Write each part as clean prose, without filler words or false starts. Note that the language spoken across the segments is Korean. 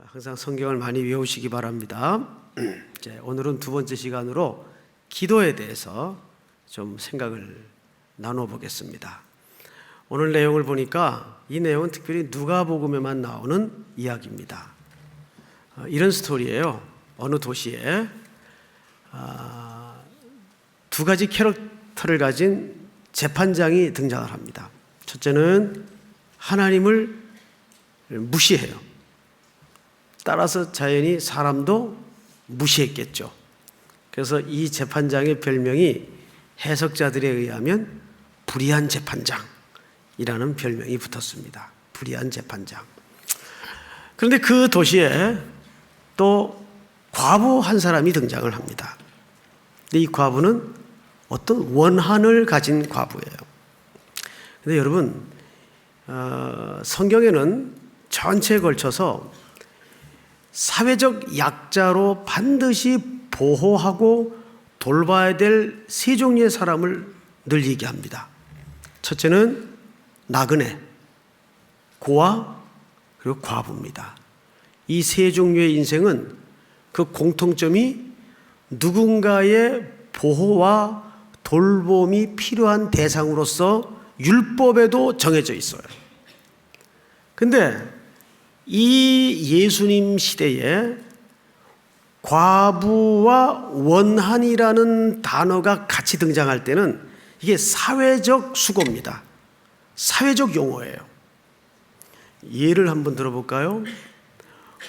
항상 성경을 많이 외우시기 바랍니다. 오늘은 두 번째 시간으로 기도에 대해서 좀 생각을 나눠보겠습니다. 오늘 내용을 보니까 이 내용은 특별히 누가복음에만 나오는 이야기입니다. 이런 스토리예요. 어느 도시에 두 가지 캐릭터를 가진 재판장이 등장을 합니다. 첫째는 하나님을 무시해요. 따라서 자연히 사람도 무시했겠죠. 그래서 이 재판장의 별명이 해석자들에 의하면 불의한 재판장이라는 별명이 붙었습니다. 불의한 재판장. 그런데 그 도시에 또 과부 한 사람이 등장을 합니다. 근데 이 과부는 어떤 원한을 가진 과부예요. 근데 여러분, 성경에는 전체에 걸쳐서 사회적 약자로 반드시 보호하고 돌봐야 될 세 종류의 사람을 늘 얘기합니다. 첫째는 나그네, 고아, 그리고 과부입니다. 이 세 종류의 인생은 그 공통점이 누군가의 보호와 돌봄이 필요한 대상으로서 율법에도 정해져 있어요. 근데 이 예수님 시대에 과부와 원한이라는 단어가 같이 등장할 때는 이게 사회적 수고입니다. 사회적 용어예요. 예를 한번 들어볼까요?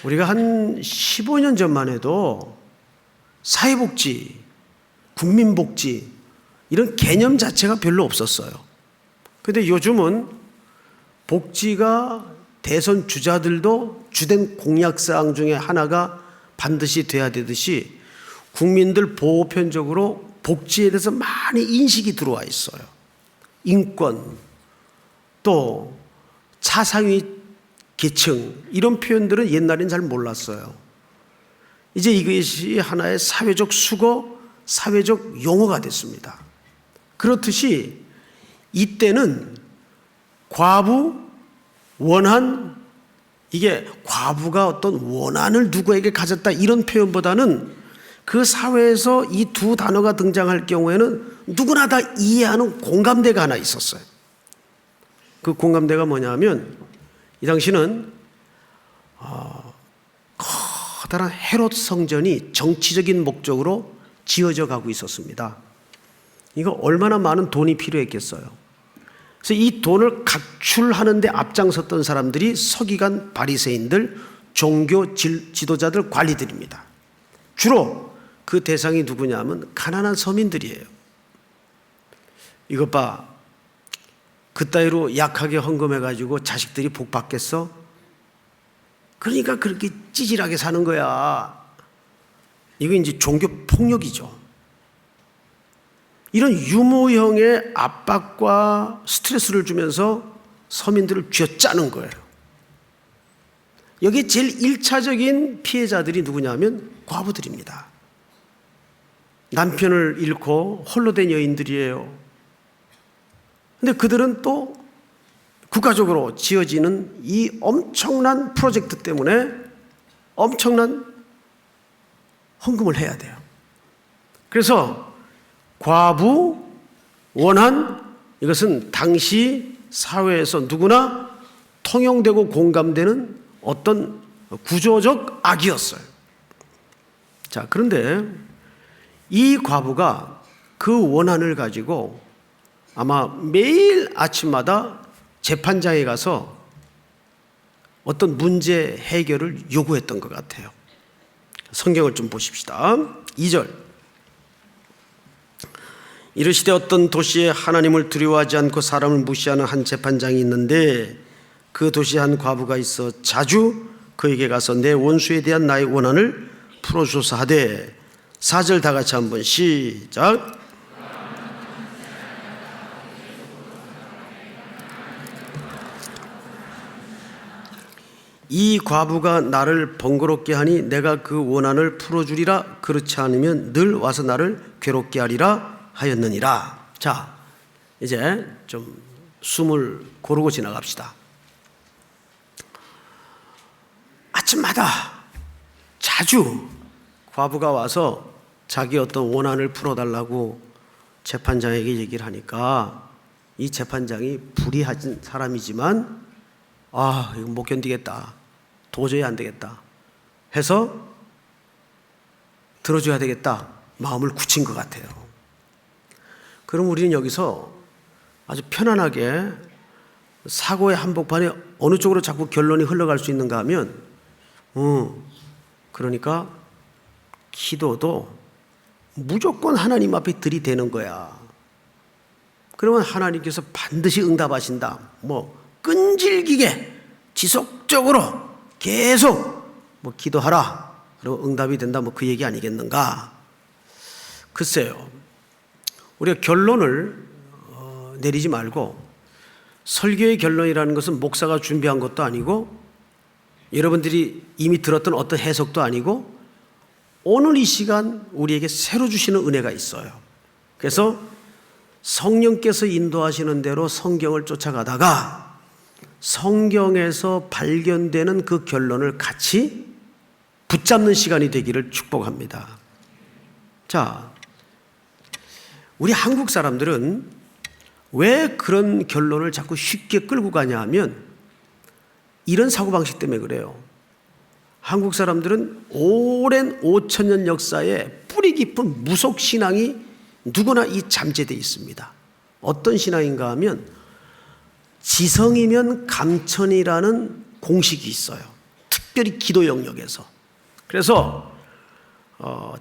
우리가 한 15년 전만 해도 사회복지, 국민복지 이런 개념 자체가 별로 없었어요. 그런데 요즘은 복지가 대선 주자들도 주된 공약사항 중에 하나가 반드시 돼야 되듯이 국민들 보편적으로 복지에 대해서 많이 인식이 들어와 있어요. 인권, 또 차상위 계층 이런 표현들은 옛날엔 잘 몰랐어요. 이제 이것이 하나의 사회적 수고, 사회적 용어가 됐습니다. 그렇듯이 이때는 과부, 원한, 이게 과부가 어떤 원한을 누구에게 가졌다 이런 표현보다는 그 사회에서 이 두 단어가 등장할 경우에는 누구나 다 이해하는 공감대가 하나 있었어요. 그 공감대가 뭐냐면 이 당시는 커다란 헤롯 성전이 정치적인 목적으로 지어져 가고 있었습니다. 이거 얼마나 많은 돈이 필요했겠어요. 그래서 이 돈을 각출하는 데 앞장섰던 사람들이 서기관, 바리새인들, 종교 지도자들, 관리들입니다. 주로 그 대상이 누구냐면 가난한 서민들이에요. 이것 봐, 그따위로 약하게 헌금해가지고 자식들이 복 받겠어? 그러니까 그렇게 찌질하게 사는 거야. 이거 이제 종교 폭력이죠. 이런 유무형의 압박과 스트레스를 주면서 서민들을 쥐어짜는 거예요. 여기 제일 1차적인 피해자들이 누구냐면 과부들입니다. 남편을 잃고 홀로 된 여인들이에요. 근데 그들은 또 국가적으로 지어지는 이 엄청난 프로젝트 때문에 엄청난 헌금을 해야 돼요. 그래서 과부, 원한, 이것은 당시 사회에서 누구나 통용되고 공감되는 어떤 구조적 악이었어요. 자, 그런데 이 과부가 그 원한을 가지고 아마 매일 아침마다 재판장에 가서 어떤 문제 해결을 요구했던 것 같아요. 성경을 좀 보십시다. 2절. 이르시되 어떤 도시에 하나님을 두려워하지 않고 사람을 무시하는 한 재판장이 있는데 그 도시에 한 과부가 있어 자주 그에게 가서 내 원수에 대한 나의 원한을 풀어주소서 하되 4절 다 같이 한번 시작. 이 과부가 나를 번거롭게 하니 내가 그 원한을 풀어주리라. 그렇지 않으면 늘 와서 나를 괴롭게 하리라 하였느니라. 자, 이제 좀 숨을 고르고 지나갑시다. 아침마다 자주 과부가 와서 자기 어떤 원한을 풀어달라고 재판장에게 얘기를 하니까 이 재판장이 불의한 사람이지만 이거 못 견디겠다, 도저히 안 되겠다 해서 들어줘야 되겠다 마음을 굳힌 것 같아요. 그럼 우리는 여기서 아주 편안하게 사고의 한복판에 어느 쪽으로 자꾸 결론이 흘러갈 수 있는가 하면 그러니까 기도도 무조건 하나님 앞에 들이대는 거야. 그러면 하나님께서 반드시 응답하신다. 끈질기게 지속적으로 계속 기도하라. 그리고 응답이 된다. 그 얘기 아니겠는가? 글쎄요. 우리가 결론을 내리지 말고 설교의 결론이라는 것은 목사가 준비한 것도 아니고 여러분들이 이미 들었던 어떤 해석도 아니고 오늘 이 시간 우리에게 새로 주시는 은혜가 있어요. 그래서 성령께서 인도하시는 대로 성경을 쫓아가다가 성경에서 발견되는 그 결론을 같이 붙잡는 시간이 되기를 축복합니다. 자, 우리 한국 사람들은 왜 그런 결론을 자꾸 쉽게 끌고 가냐 하면 이런 사고방식 때문에 그래요. 한국 사람들은 오랜 5,000년 역사에 뿌리 깊은 무속신앙이 누구나 이 잠재되어 있습니다. 어떤 신앙인가 하면 지성이면 감천이라는 공식이 있어요. 특별히 기도 영역에서. 그래서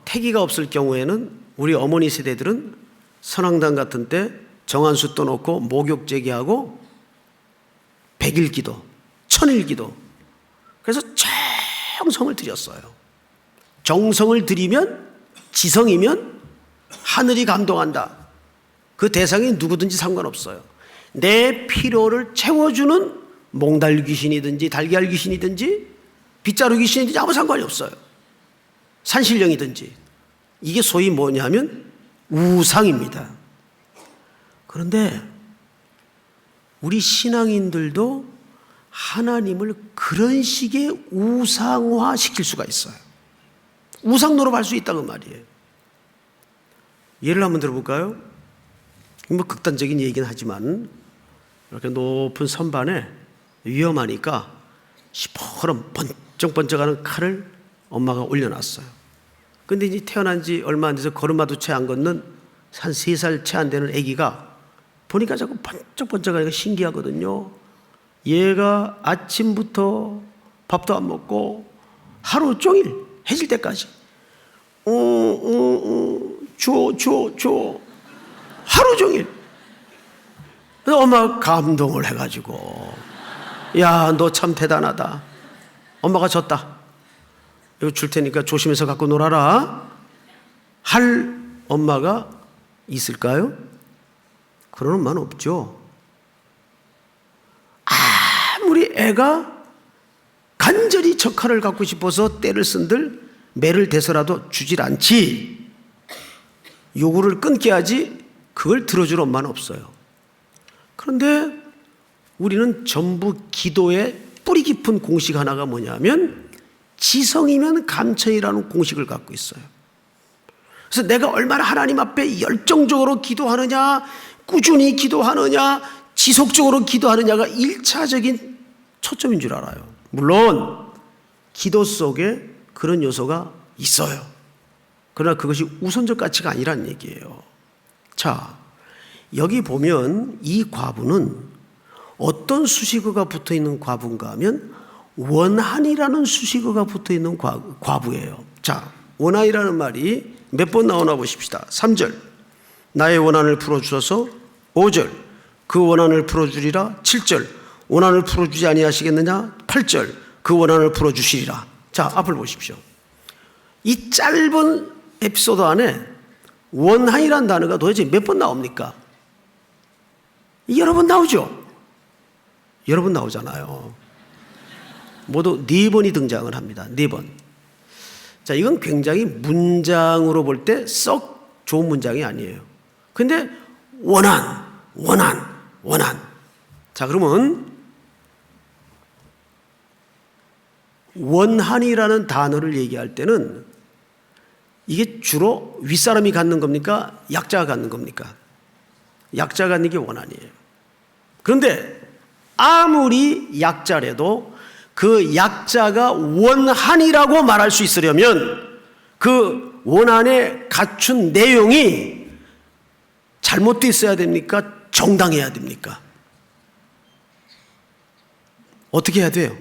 태기가 없을 경우에는 우리 어머니 세대들은 선왕당 같은 때 정한수 떠놓고 목욕 제기하고 100일 기도, 1000일 기도. 그래서 정성을 들였어요. 정성을 들이면 지성이면 하늘이 감동한다. 그 대상이 누구든지 상관없어요. 내 필요를 채워주는 몽달 귀신이든지 달걀 귀신이든지 빗자루 귀신이든지 아무 상관이 없어요. 산신령이든지. 이게 소위 뭐냐면 우상입니다. 그런데 우리 신앙인들도 하나님을 그런 식의 우상화 시킬 수가 있어요. 우상 노릇할 수 있다고 말이에요. 예를 한번 들어볼까요? 극단적인 얘기긴 하지만 이렇게 높은 선반에 위험하니까 시퍼런 번쩍번쩍하는 칼을 엄마가 올려놨어요. 근데 이제 태어난 지 얼마 안 돼서 걸음마도 채 안 걷는 한 3살 채 안 되는 아기가 보니까 자꾸 번쩍번쩍하니까 신기하거든요. 얘가 아침부터 밥도 안 먹고 하루 종일 해질 때까지 줘 하루 종일. 그래서 엄마가 감동을 해가지고 야, 너 참 대단하다. 엄마가 줬다. 이거 줄 테니까 조심해서 갖고 놀아라 할 엄마가 있을까요? 그런 엄마는 없죠. 아무리 애가 간절히 저 칼을 갖고 싶어서 때를 쓴들 매를 대서라도 주질 않지. 요구를 끊게 하지 그걸 들어줄 엄마는 없어요. 그런데 우리는 전부 기도의 뿌리 깊은 공식 하나가 뭐냐면 지성이면 감천이라는 공식을 갖고 있어요. 그래서 내가 얼마나 하나님 앞에 열정적으로 기도하느냐, 꾸준히 기도하느냐, 지속적으로 기도하느냐가 1차적인 초점인 줄 알아요. 물론 기도 속에 그런 요소가 있어요. 그러나 그것이 우선적 가치가 아니란 얘기예요. 자, 여기 보면 이 과부는 어떤 수식어가 붙어있는 과부인가 하면 원한이라는 수식어가 붙어있는 과부예요. 자, 원한이라는 말이 몇 번 나오나 보십시다. 3절 나의 원한을 풀어주소서. 5절 그 원한을 풀어주리라. 7절 원한을 풀어주지 아니하시겠느냐. 8절 그 원한을 풀어주시리라. 자, 앞을 보십시오. 이 짧은 에피소드 안에 원한이라는 단어가 도대체 몇 번 나옵니까? 여러 번 나오죠. 여러 번 나오잖아요. 모두 4번이 등장을 합니다. 4번. 자, 이건 굉장히 문장으로 볼 때 썩 좋은 문장이 아니에요. 근데 원한. 자, 그러면 원한이라는 단어를 얘기할 때는 이게 주로 윗사람이 갖는 겁니까? 약자가 갖는 겁니까? 약자가 갖는 게 원한이에요. 그런데 아무리 약자라도 그 약자가 원한이라고 말할 수 있으려면 그 원한에 갖춘 내용이 잘못되어 있어야 됩니까? 정당해야 됩니까? 어떻게 해야 돼요?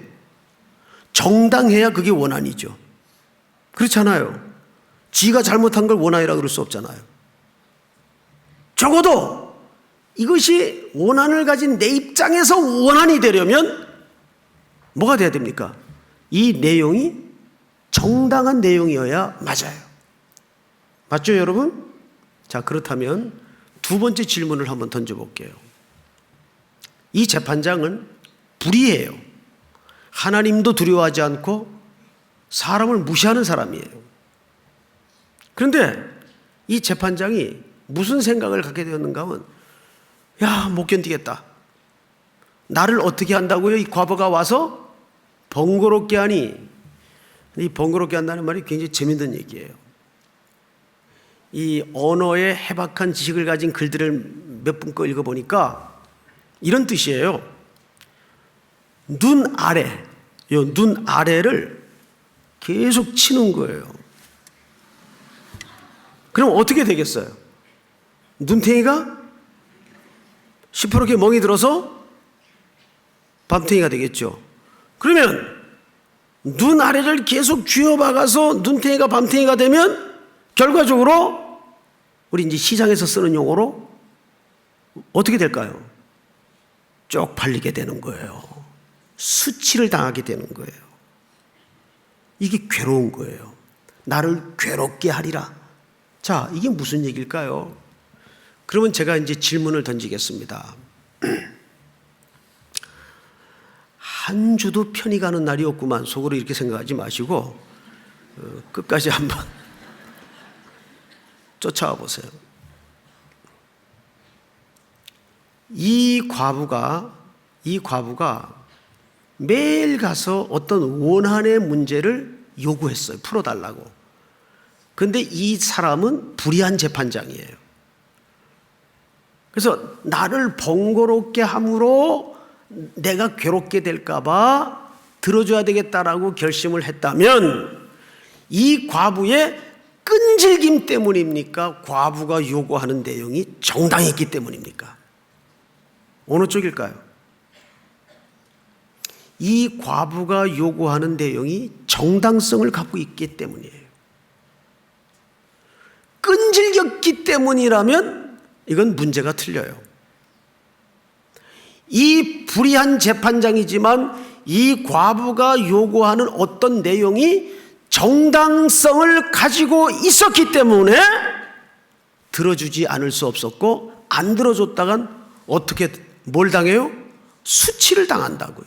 정당해야 그게 원한이죠. 그렇잖아요. 지가 잘못한 걸 원한이라고 그럴 수 없잖아요. 적어도 이것이 원한을 가진 내 입장에서 원한이 되려면 뭐가 돼야 됩니까? 이 내용이 정당한 내용이어야 맞아요. 맞죠, 여러분? 자, 그렇다면 두 번째 질문을 한번 던져볼게요. 이 재판장은 불의해요. 하나님도 두려워하지 않고 사람을 무시하는 사람이에요. 그런데 이 재판장이 무슨 생각을 갖게 되었는가 하면, 야, 못 견디겠다. 나를 어떻게 한다고요? 이 과부가 와서 번거롭게 하니. 이 번거롭게 한다는 말이 굉장히 재밌는 얘기예요. 이 언어의 해박한 지식을 가진 글들을 몇 분 거 읽어보니까 이런 뜻이에요. 눈 아래, 요 눈 아래를 계속 치는 거예요. 그럼 어떻게 되겠어요? 눈탱이가 시퍼렇게 멍이 들어서 밤탱이가 되겠죠. 그러면 눈 아래를 계속 쥐어박아서 눈탱이가 밤탱이가 되면 결과적으로 우리 이제 시장에서 쓰는 용어로 어떻게 될까요? 쪽팔리게 되는 거예요. 수치를 당하게 되는 거예요. 이게 괴로운 거예요. 나를 괴롭게 하리라. 자, 이게 무슨 얘기일까요? 그러면 제가 이제 질문을 던지겠습니다. 한 주도 편히 가는 날이 없구만. 속으로 이렇게 생각하지 마시고 끝까지 한번 쫓아와 보세요. 이 과부가 매일 가서 어떤 원한의 문제를 요구했어요. 풀어달라고. 그런데 이 사람은 불의한 재판장이에요. 그래서 나를 번거롭게 함으로 내가 괴롭게 될까봐 들어줘야 되겠다라고 결심을 했다면 이 과부의 끈질김 때문입니까? 과부가 요구하는 내용이 정당했기 때문입니까? 어느 쪽일까요? 이 과부가 요구하는 내용이 정당성을 갖고 있기 때문이에요. 끈질겼기 때문이라면 이건 문제가 틀려요. 이 불의한 재판장이지만 이 과부가 요구하는 어떤 내용이 정당성을 가지고 있었기 때문에 들어주지 않을 수 없었고, 안 들어줬다간 어떻게 뭘 당해요? 수치를 당한다고요.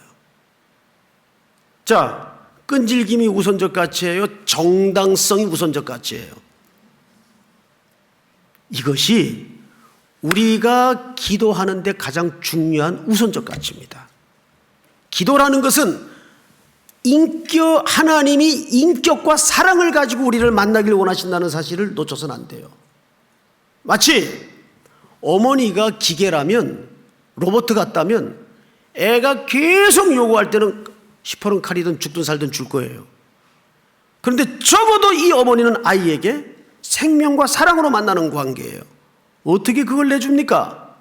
자, 끈질김이 우선적 가치예요? 정당성이 우선적 가치예요? 이것이 우리가 기도하는데 가장 중요한 우선적 가치입니다. 기도라는 것은 하나님이 인격과 사랑을 가지고 우리를 만나길 원하신다는 사실을 놓쳐서는 안 돼요. 마치 어머니가 기계라면, 로봇 같다면 애가 계속 요구할 때는 시퍼런 칼이든 죽든 살든 줄 거예요. 그런데 적어도 이 어머니는 아이에게 생명과 사랑으로 만나는 관계예요. 어떻게 그걸 내줍니까?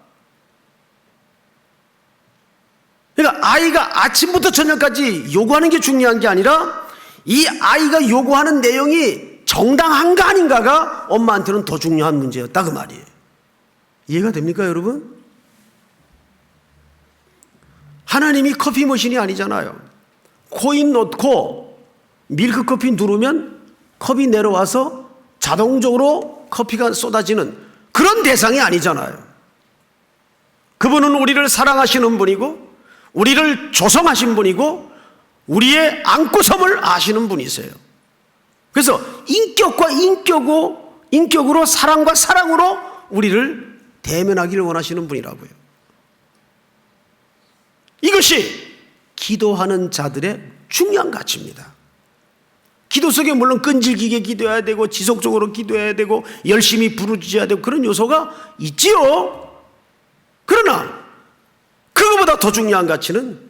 그러니까 아이가 아침부터 저녁까지 요구하는 게 중요한 게 아니라 이 아이가 요구하는 내용이 정당한가 아닌가가 엄마한테는 더 중요한 문제였다, 그 말이에요. 이해가 됩니까, 여러분? 하나님이 커피 머신이 아니잖아요. 코인 넣고 밀크커피 누르면 컵이 내려와서 자동적으로 커피가 쏟아지는 그런 대상이 아니잖아요. 그분은 우리를 사랑하시는 분이고, 우리를 조성하신 분이고, 우리의 안고섬을 아시는 분이세요. 그래서 인격과 인격으로 사랑과 사랑으로 우리를 대면하기를 원하시는 분이라고요. 이것이 기도하는 자들의 중요한 가치입니다. 기도 속에 물론 끈질기게 기도해야 되고 지속적으로 기도해야 되고 열심히 부르짖어야 되고 그런 요소가 있지요. 그러나 그거보다 더 중요한 가치는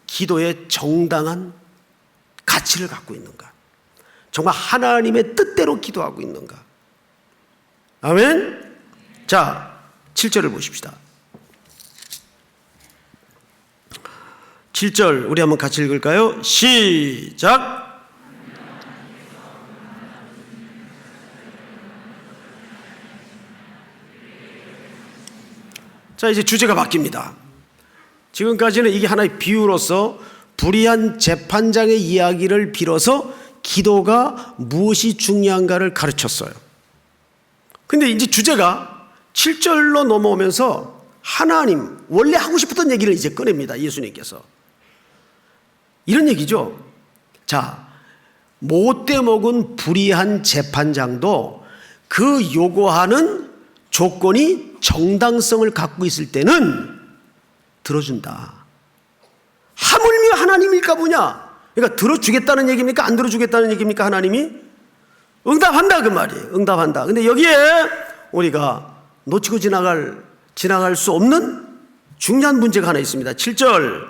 기도의 정당한 가치를 갖고 있는가, 정말 하나님의 뜻대로 기도하고 있는가. 아멘. 자, 7절을 보십시다. 7절 우리 한번 같이 읽을까요? 시작. 자, 이제 주제가 바뀝니다. 지금까지는 이게 하나의 비유로서 불의한 재판장의 이야기를 빌어서 기도가 무엇이 중요한가를 가르쳤어요. 근데 이제 주제가 7절로 넘어오면서 하나님 원래 하고 싶었던 얘기를 이제 꺼냅니다. 예수님께서 이런 얘기죠. 자, 못돼 먹은 불의한 재판장도 그 요구하는 조건이 정당성을 갖고 있을 때는 들어준다. 하물며 하나님일까 보냐. 그러니까 들어주겠다는 얘기입니까? 안 들어주겠다는 얘기입니까? 하나님이 응답한다 그 말이에요. 응답한다. 근데 여기에 우리가 놓치고 지나갈 수 없는 중요한 문제가 하나 있습니다. 7절.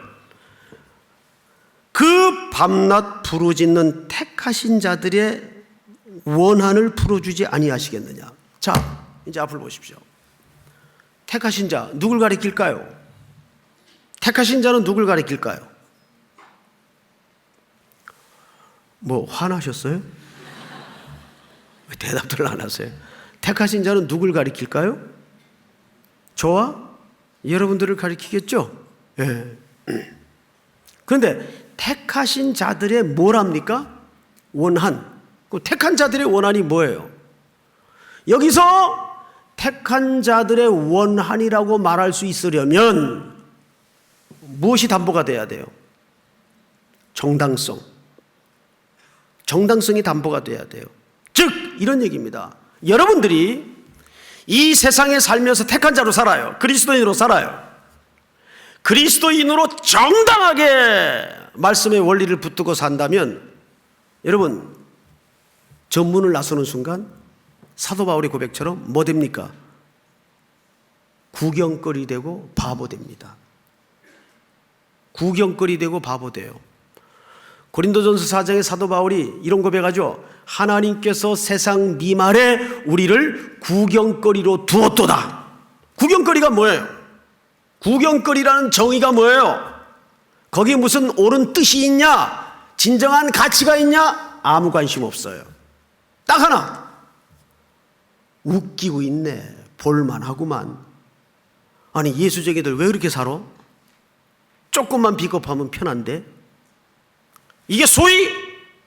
그 밤낮 부르짖는 택하신 자들의 원한을 풀어주지 아니하시겠느냐. 자, 이제 앞을 보십시오. 택하신 자, 누굴 가리킬까요? 택하신 자는 누굴 가리킬까요? 뭐 화나셨어요? 왜 대답들을 안 하세요? 택하신 자는 누굴 가리킬까요? 저와 여러분들을 가리키겠죠? 예. 그런데 택하신 자들의 뭐랍니까? 원한. 그 택한 자들의 원한이 뭐예요? 여기서 택한 자들의 원한이라고 말할 수 있으려면 무엇이 담보가 돼야 돼요? 정당성. 정당성이 담보가 돼야 돼요. 즉 이런 얘기입니다. 여러분들이 이 세상에 살면서 택한 자로 살아요. 그리스도인으로 살아요. 그리스도인으로 정당하게 말씀의 원리를 붙들고 산다면 여러분 전문을 나서는 순간 사도 바울의 고백처럼 뭐 됩니까? 구경거리 되고 바보 됩니다. 구경거리 되고 바보 돼요. 고린도전서 4장의 사도 바울이 이런 고백하죠. 하나님께서 세상 미말에 우리를 구경거리로 두었도다. 구경거리가 뭐예요? 구경거리라는 정의가 뭐예요? 거기에 무슨 옳은 뜻이 있냐? 진정한 가치가 있냐? 아무 관심 없어요. 딱 하나. 웃기고 있네. 볼만하구만. 아니 예수쟁이들 왜 그렇게 살아? 조금만 비겁하면 편한데. 이게 소위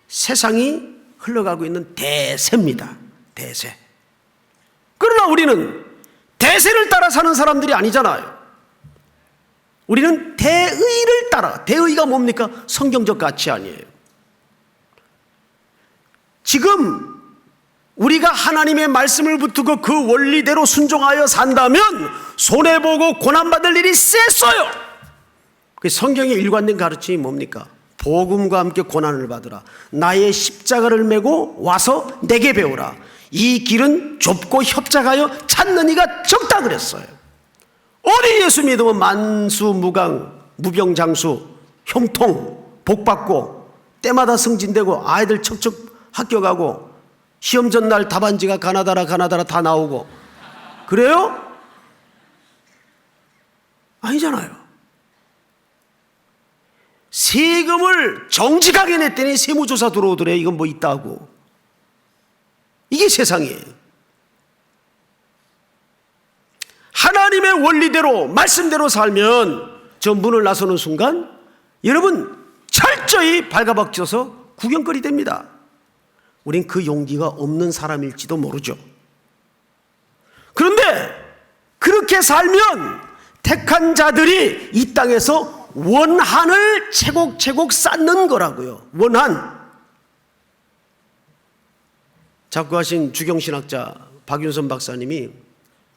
세상이 흘러가고 있는 대세입니다. 대세. 그러나 우리는 대세를 따라 사는 사람들이 아니잖아요. 우리는 대의를 따라. 대의가 뭡니까? 성경적 가치 아니에요. 지금 우리가 하나님의 말씀을 붙들고 그 원리대로 순종하여 산다면 손해보고 고난받을 일이 셌어요. 그 성경의 일관된 가르침이 뭡니까? 복음과 함께 고난을 받으라. 나의 십자가를 메고 와서 내게 배우라. 이 길은 좁고 협착하여 찾는 이가 적다 그랬어요. 어디 예수 믿으면 만수무강, 무병장수, 형통, 복받고 때마다 승진되고 아이들 척척 학교 가고 시험 전날 답안지가 가나다라 다 나오고 그래요? 아니잖아요. 세금을 정직하게 냈더니 세무조사 들어오더래. 이건 뭐 있다고. 이게 세상이에요. 하나님의 원리대로 말씀대로 살면 저 문을 나서는 순간 여러분 철저히 발가벗겨서 구경거리 됩니다. 우린 그 용기가 없는 사람일지도 모르죠. 그런데 그렇게 살면 택한 자들이 이 땅에서 원한을 채곡채곡 쌓는 거라고요. 원한. 작고하신 주경신학자 박윤선 박사님이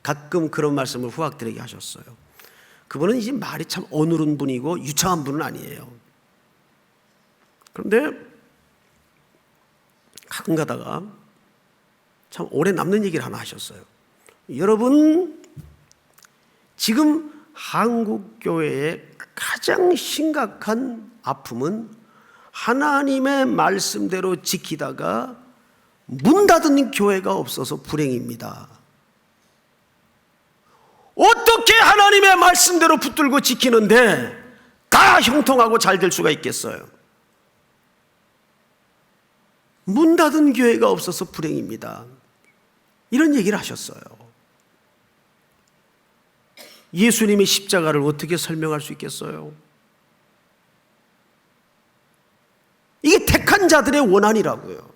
가끔 그런 말씀을 후학들에게 하셨어요. 그분은 이제 말이 참 어누른 분이고 유창한 분은 아니에요. 그런데 가끔 가다가 참 오래 남는 얘기를 하나 하셨어요. 여러분, 지금 한국 교회의 가장 심각한 아픔은 하나님의 말씀대로 지키다가 문 닫은 교회가 없어서 불행입니다. 어떻게 하나님의 말씀대로 붙들고 지키는데 다 형통하고 잘 될 수가 있겠어요? 문 닫은 교회가 없어서 불행입니다. 이런 얘기를 하셨어요. 예수님의 십자가를 어떻게 설명할 수 있겠어요? 이게 택한 자들의 원한이라고요.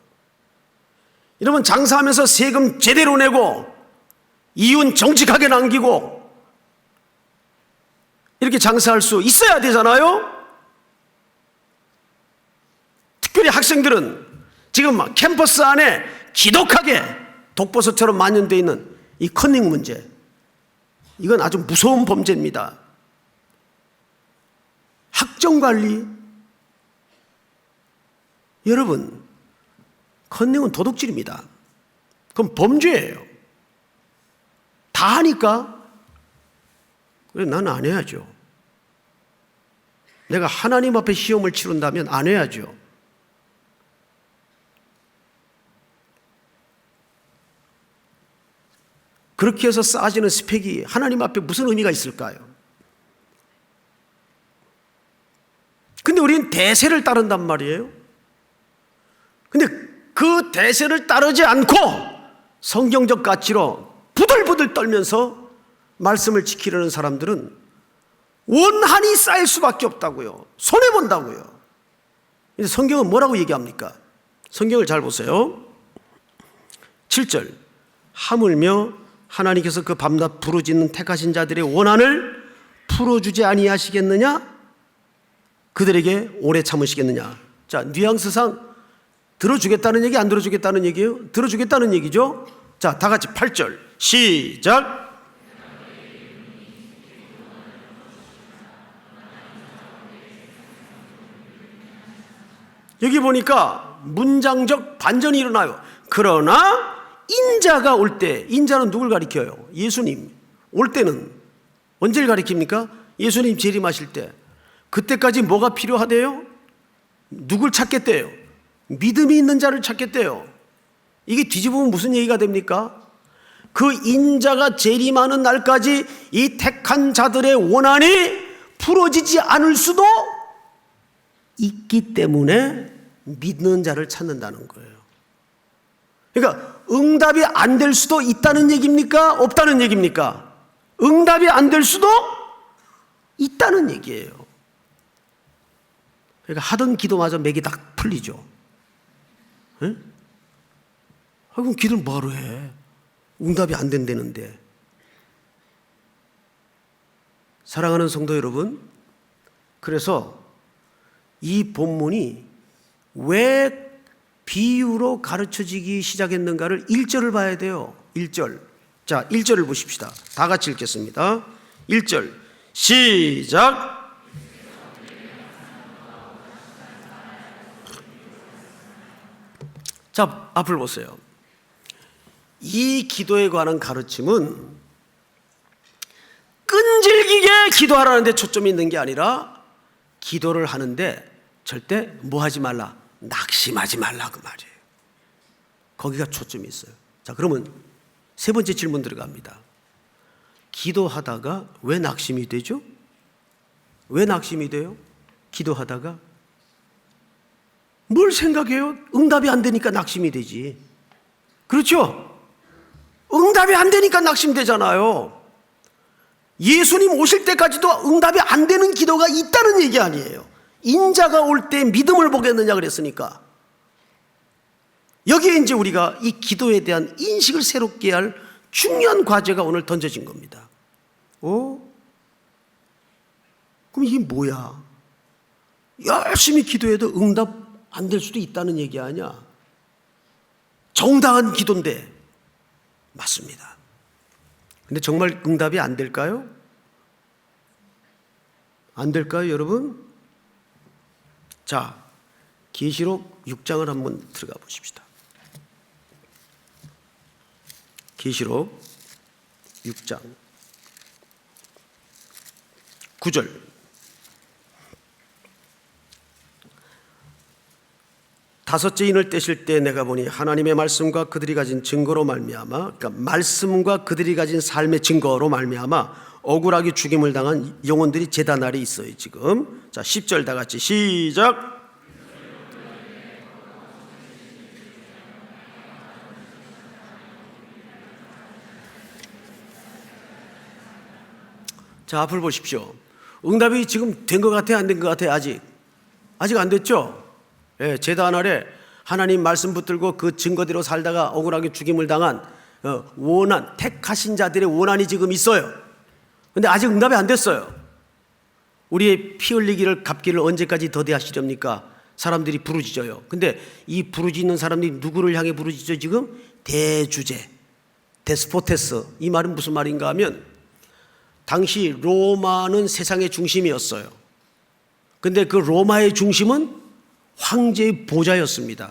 여러분, 장사하면서 세금 제대로 내고 이윤 정직하게 남기고 이렇게 장사할 수 있어야 되잖아요. 특별히 학생들은 지금 막 캠퍼스 안에 지독하게 독버섯처럼 만연되어 있는 이 커닝 문제, 이건 아주 무서운 범죄입니다. 학점관리, 여러분, 컨닝은 도둑질입니다. 그럼 범죄예요. 다 하니까 그래, 나는 안 해야죠. 내가 하나님 앞에 시험을 치른다면 안 해야죠. 그렇게 해서 쌓아지는 스펙이 하나님 앞에 무슨 의미가 있을까요? 근데 우리는 대세를 따른단 말이에요. 근데 그 대세를 따르지 않고 성경적 가치로 부들부들 떨면서 말씀을 지키려는 사람들은 원한이 쌓일 수밖에 없다고요. 손해본다고요. 근데 성경은 뭐라고 얘기합니까? 성경을 잘 보세요. 7절, 하물며 하나님께서 그 밤낮 부르짖는 택하신 자들의 원한을 풀어주지 아니하시겠느냐? 그들에게 오래 참으시겠느냐? 자, 뉘앙스상 들어주겠다는 얘기, 안 들어주겠다는 얘기예요? 들어주겠다는 얘기죠. 자, 다 같이 8절 시작. 여기 보니까 문장적 반전이 일어나요. 그러나 인자가 올 때, 인자는 누굴 가리켜요? 예수님. 올 때는 언제를 가리킵니까? 예수님 재림하실 때. 그때까지 뭐가 필요하대요? 누굴 찾겠대요? 믿음이 있는 자를 찾겠대요. 이게 뒤집으면 무슨 얘기가 됩니까? 그 인자가 재림하는 날까지 이 택한 자들의 원한이 풀어지지 않을 수도 있기 때문에 믿는 자를 찾는다는 거예요. 그러니까 응답이 안 될 수도 있다는 얘기입니까? 없다는 얘기입니까? 응답이 안 될 수도 있다는 얘기예요. 그러니까 하던 기도마저 맥이 딱 풀리죠. 예? 그럼 기도를 뭐하러 해? 응답이 안 된다는데. 사랑하는 성도 여러분, 그래서 이 본문이 왜 비유로 가르쳐지기 시작했는가를 1절을 봐야 돼요. 1절. 자, 1절을 보십시다. 다 같이 읽겠습니다. 1절 시작. 자, 앞을 보세요. 이 기도에 관한 가르침은 끈질기게 기도하라는 데 초점이 있는 게 아니라 기도를 하는데 절대 뭐 하지 말라? 낙심하지 말라, 그 말이에요. 거기가 초점이 있어요. 자, 그러면 세 번째 질문 들어갑니다. 기도하다가 왜 낙심이 되죠? 왜 낙심이 돼요? 기도하다가 뭘 생각해요? 응답이 안 되니까 낙심이 되지. 그렇죠? 응답이 안 되니까 낙심되잖아요. 예수님 오실 때까지도 응답이 안 되는 기도가 있다는 얘기 아니에요. 인자가 올 때 믿음을 보겠느냐 그랬으니까. 여기에 이제 우리가 이 기도에 대한 인식을 새롭게 할 중요한 과제가 오늘 던져진 겁니다. 그럼 이게 뭐야? 열심히 기도해도 응답 안 될 수도 있다는 얘기 아니야? 정당한 기도인데. 맞습니다. 근데 정말 응답이 안 될까요? 안 될까요, 여러분? 자, 계시록 6장을 한번 들어가 보십시다. 계시록 6장 9절. 다섯째 인을 떼실 때 내가 보니 하나님의 말씀과 그들이 가진 증거로 말미암아, 그러니까 말씀과 그들이 가진 삶의 증거로 말미암아 억울하게 죽임을 당한 영혼들이 제단 아래 있어요 지금. 자, 10절 다 같이 시작. 자, 앞을 보십시오. 응답이 지금 된 것 같아요, 안 된 것 같아요? 아직 안 됐죠? 예, 제단 아래 하나님 말씀 붙들고 그 증거대로 살다가 억울하게 죽임을 당한 원한, 택하신 자들의 원한이 지금 있어요. 근데 아직 응답이 안 됐어요. 우리의 피 흘리기를 갚기를 언제까지 더디하시렵니까? 사람들이 부르짖어요. 근데 이 부르짖는 사람들이 누구를 향해 부르짖죠 지금? 대주제, 데스포테스. 이 말은 무슨 말인가 하면 당시 로마는 세상의 중심이었어요. 근데 그 로마의 중심은 황제의 보좌였습니다.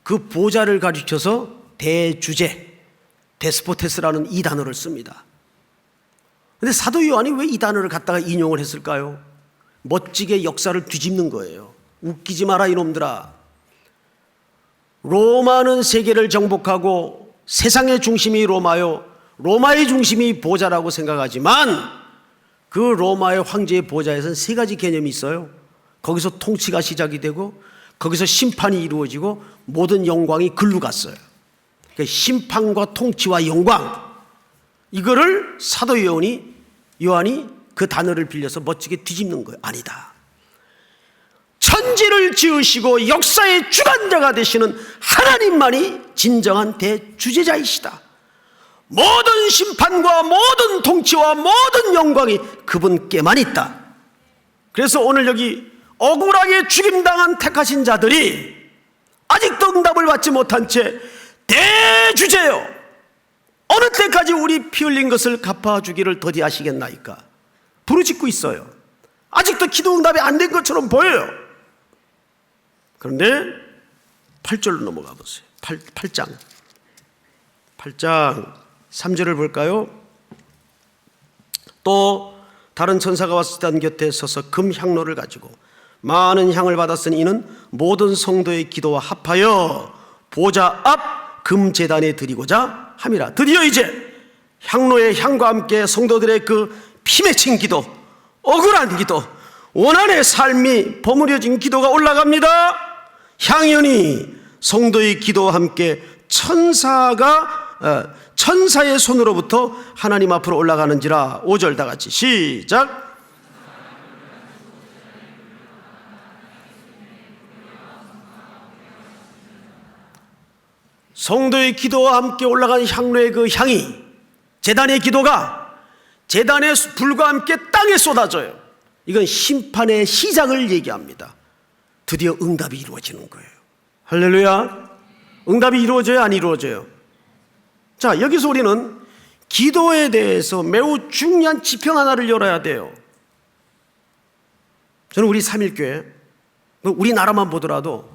그 보좌를 가리켜서 대주제, 데스포테스라는 이 단어를 씁니다. 근데 사도 요한이 왜 이 단어를 갖다가 인용을 했을까요? 멋지게 역사를 뒤집는 거예요. 웃기지 마라 이놈들아. 로마는 세계를 정복하고 세상의 중심이 로마요, 로마의 중심이 보좌라고 생각하지만 그 로마의 황제의 보좌에서는 세 가지 개념이 있어요. 거기서 통치가 시작이 되고 거기서 심판이 이루어지고 모든 영광이 글로 갔어요. 그러니까 심판과 통치와 영광, 이거를 사도 요한이 그 단어를 빌려서 멋지게 뒤집는 거예요. 아니다. 천지를 지으시고 역사의 주관자가 되시는 하나님만이 진정한 대주제자이시다. 모든 심판과 모든 통치와 모든 영광이 그분께만 있다. 그래서 오늘 여기 억울하게 죽임당한 택하신 자들이 아직도 응답을 받지 못한 채 대주제요, 어느 때까지 우리 피 흘린 것을 갚아주기를 더디하시겠나이까 부르짖고 있어요. 아직도 기도 응답이 안 된 것처럼 보여요. 그런데 8절로 넘어가 보세요. 8장 3절을 볼까요? 또 다른 천사가 와서 단 곁에 서서 금 향로를 가지고 많은 향을 받았으니 이는 모든 성도의 기도와 합하여 보좌 앞 금 제단에 드리고자 함이라. 드디어 이제 향로의 향과 함께 성도들의 그 피 맺힌 기도, 억울한 기도, 원한의 삶이 버무려진 기도가 올라갑니다. 향연이 성도의 기도와 함께 천사의 손으로부터 하나님 앞으로 올라가는지라. 5절 다 같이 시작. 성도의 기도와 함께 올라간 향로의 그 향이, 제단의 기도가 제단의 불과 함께 땅에 쏟아져요. 이건 심판의 시작을 얘기합니다. 드디어 응답이 이루어지는 거예요. 할렐루야. 응답이 이루어져요, 안 이루어져요? 자, 여기서 우리는 기도에 대해서 매우 중요한 지평 하나를 열어야 돼요. 저는 우리 삼일교회, 우리나라만 보더라도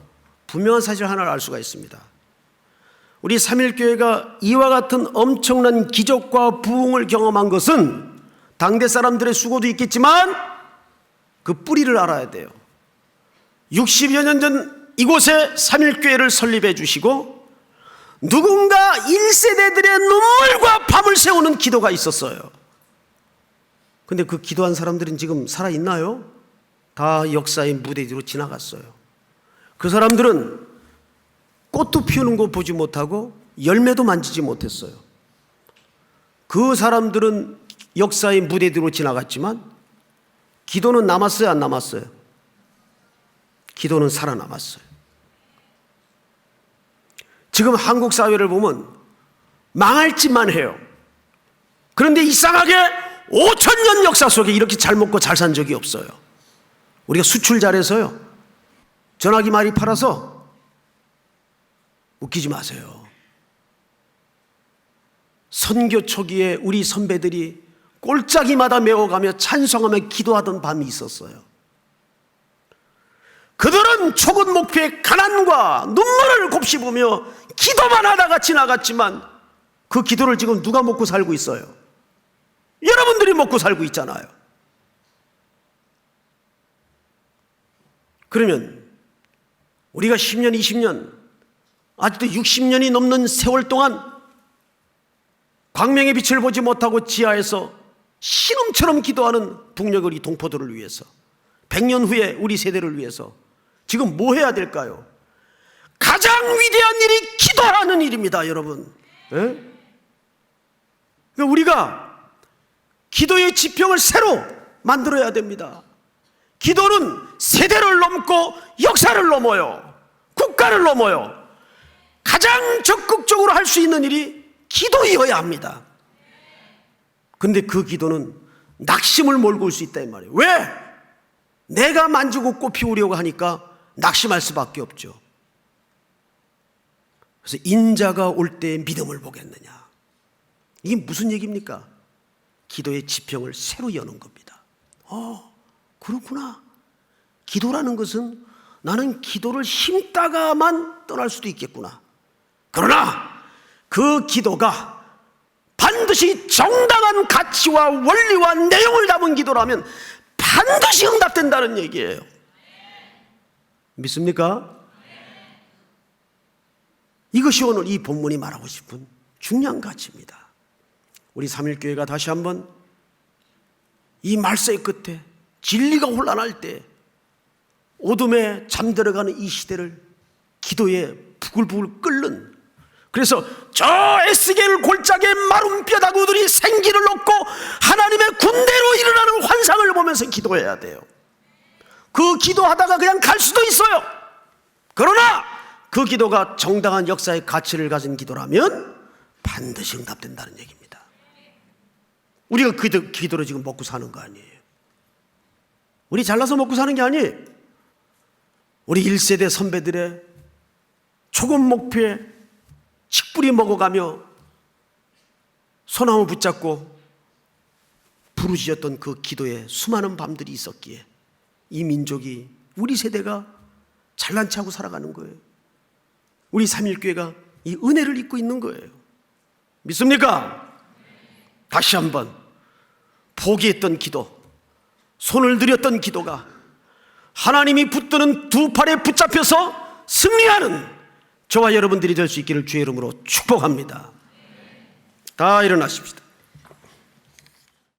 분명한 사실 하나를 알 수가 있습니다. 우리 삼일교회가 이와 같은 엄청난 기적과 부흥을 경험한 것은 당대 사람들의 수고도 있겠지만 그 뿌리를 알아야 돼요. 60여 년 전 이곳에 삼일교회를 설립해 주시고 누군가 1세대들의 눈물과 밤을 새우는 기도가 있었어요. 근데 그 기도한 사람들은 지금 살아있나요? 다 역사의 무대 뒤로 지나갔어요. 그 사람들은 꽃도 피우는 거 보지 못하고 열매도 만지지 못했어요. 그 사람들은 역사의 무대 뒤로 지나갔지만 기도는 남았어요, 안 남았어요? 기도는 살아남았어요. 지금 한국 사회를 보면 망할 짓만 해요. 그런데 이상하게 5,000년 역사 속에 이렇게 잘 먹고 잘 산 적이 없어요. 우리가 수출 잘해서요, 전화기 많이 팔아서. 웃기지 마세요. 선교 초기에 우리 선배들이 꼴짝이마다 메워가며 찬송하며 기도하던 밤이 있었어요. 그들은 촉은 목표의 가난과 눈물을 곱씹으며 기도만 하다가 지나갔지만 그 기도를 지금 누가 먹고 살고 있어요? 여러분들이 먹고 살고 있잖아요. 그러면 우리가 10년, 20년, 아직도 60년이 넘는 세월 동안 광명의 빛을 보지 못하고 지하에서 신음처럼 기도하는 북녘 우리 동포들을 위해서, 100년 후에 우리 세대를 위해서 지금 뭐 해야 될까요? 가장 위대한 일이 기도하는 일입니다, 여러분. 예? 그러니까 우리가 기도의 지평을 새로 만들어야 됩니다. 기도는 세대를 넘고 역사를 넘어요. 국가를 넘어요. 가장 적극적으로 할 수 있는 일이 기도이어야 합니다. 근데 그 기도는 낙심을 몰고 올 수 있다 이 말이에요. 왜? 내가 만지고 꽃 피우려고 하니까 낙심할 수밖에 없죠. 그래서 인자가 올 때 믿음을 보겠느냐. 이게 무슨 얘기입니까? 기도의 지평을 새로 여는 겁니다. 그렇구나. 기도라는 것은 나는 기도를 힘다가만 떠날 수도 있겠구나. 그러나 그 기도가 반드시 정당한 가치와 원리와 내용을 담은 기도라면 반드시 응답된다는 얘기예요. 믿습니까? 이것이 오늘 이 본문이 말하고 싶은 중요한 가치입니다. 우리 삼일교회가 다시 한번 이 말세의 끝에 진리가 혼란할 때 어둠에 잠들어가는 이 시대를 기도에 부글부글 끓는, 그래서 저 에스겔 골짜기의 마른 뼈다구들이 생기를 얻고 하나님의 군대로 일어나는 환상을 보면서 기도해야 돼요. 그 기도하다가 그냥 갈 수도 있어요. 그러나 그 기도가 정당한 역사의 가치를 가진 기도라면 반드시 응답된다는 얘기입니다. 우리가 그 기도로 지금 먹고 사는 거 아니에요. 우리 잘나서 먹고 사는 게 아니에요. 우리 1세대 선배들의 초급 목표에 칡뿌리 먹어가며 소나무 붙잡고 부르짖었던 그 기도에 수많은 밤들이 있었기에 이 민족이, 우리 세대가 잘난 체하고 살아가는 거예요. 우리 삼일교회가 이 은혜를 입고 있는 거예요. 믿습니까? 다시 한번 포기했던 기도, 손을 들였던 기도가 하나님이 붙드는 두 팔에 붙잡혀서 승리하는 저와 여러분들이 될 수 있기를 주의 이름으로 축복합니다. 다 일어나십시다.